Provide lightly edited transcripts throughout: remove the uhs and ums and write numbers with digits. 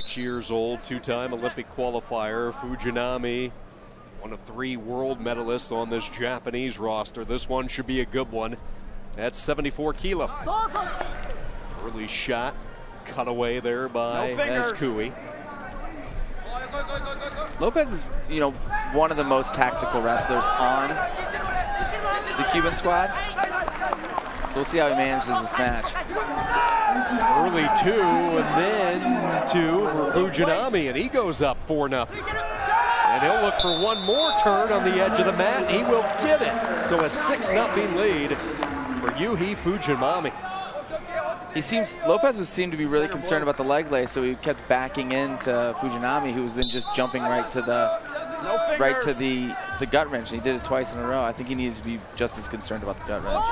26 years old, two-time Olympic qualifier. Fujinami, one of 3 world medalists on this Japanese roster. This one should be a good one. That's 74 kilo. Early shot, cut away there by AZCUY. Lopez is, one of the most tactical wrestlers on the Cuban squad. So we'll see how he manages this match. Early 2 and then 2 for Fujinami, and he goes up 4-0. And he'll look for one more turn on the edge of the mat, and he will get it. So a 6-0 lead for Fujinami. Lopez seemed to be really concerned about the leg lay, so he kept backing into Fujinami, who was then just jumping right to the gut wrench, and he did it twice in a row. I think he needs to be just as concerned about the gut wrench.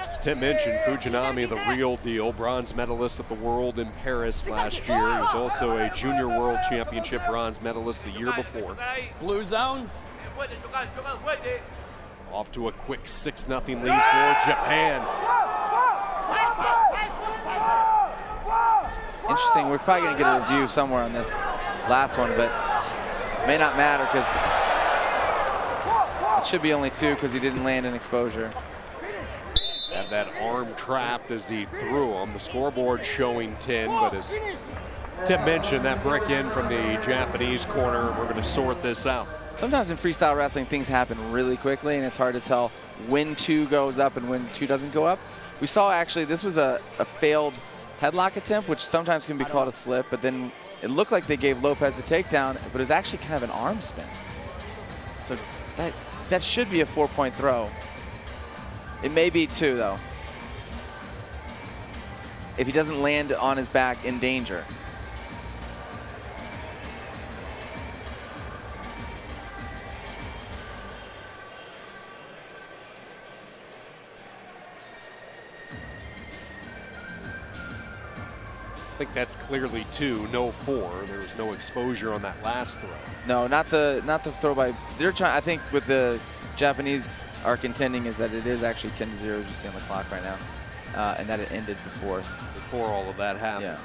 As Tim mentioned, Fujinami, the real deal, bronze medalist at the World in Paris last year. He was also a Junior World Championship bronze medalist the year before. Blue zone. Off to a quick 6-0 lead for Japan. Interesting. We're probably going to get a review somewhere on this last one, but it may not matter because it should be only 2 because he didn't land in exposure. Had that arm trapped as he threw him. The scoreboard showing 10, but as Tim mentioned, that brick in from the Japanese corner. We're going to sort this out. Sometimes in freestyle wrestling, things happen really quickly, and it's hard to tell when 2 goes up and when 2 doesn't go up. We saw actually this was a failed headlock attempt, which sometimes can be called a slip, but then it looked like they gave Lopez the takedown, but it was actually kind of an arm spin. So that should be a 4-point throw. It may be 2, though, if he doesn't land on his back in danger. I think that's clearly 2, no 4. There was no exposure on that last throw. No, not the throw by. They're trying. I think what the Japanese are contending is that it is actually 10-0, as you see on the clock right now, and that it ended before all of that happened. Yeah.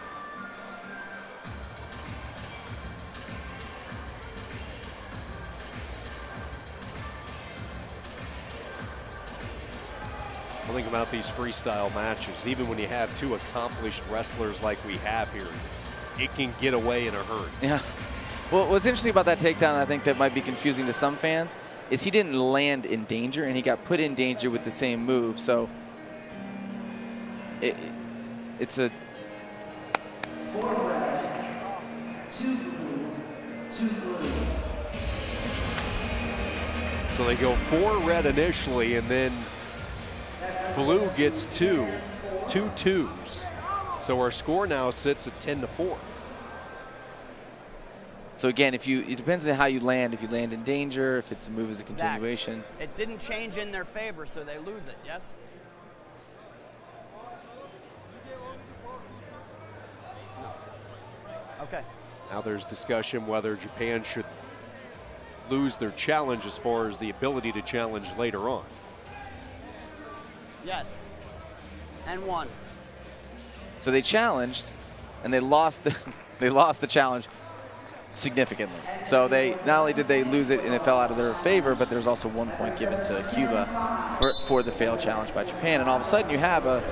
I think about these freestyle matches, even when you have 2 accomplished wrestlers like we have here, it can get away in a hurry. Yeah. Well, what's interesting about that takedown, I think that might be confusing to some fans, is he didn't land in danger, and he got put in danger with the same move. So it's a... So they go 4 red initially, and then blue gets 2 2s. So our score now sits at 10-4. So again, it depends on how you land. If you land in danger, if it's a move as a continuation. Zach, it didn't change in their favor, so they lose it, yes? Okay. Now there's discussion whether Japan should lose their challenge as far as the ability to challenge later on. Yes. And 1. So they challenged, and they lost the challenge significantly. So they not only did they lose it and it fell out of their favor, but there's also 1 point given to Cuba for the failed challenge by Japan, and all of a sudden you have a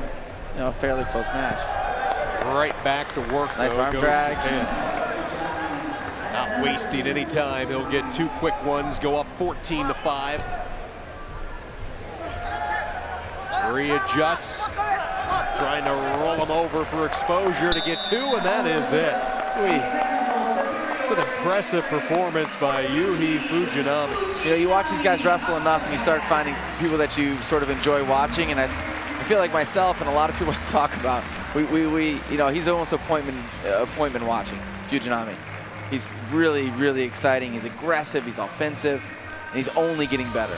fairly close match. Right back to work. Nice arm drag. Not wasting any time. He'll get 2 quick ones, go up 14-5. Readjusts, trying to roll him over for exposure to get 2, and that is it. It's an impressive performance by Fujinami. You watch these guys wrestle enough, and you start finding people that you sort of enjoy watching, and I feel like myself and a lot of people I talk about, he's almost appointment watching, Fujinami. He's really, really exciting. He's aggressive, he's offensive, and he's only getting better.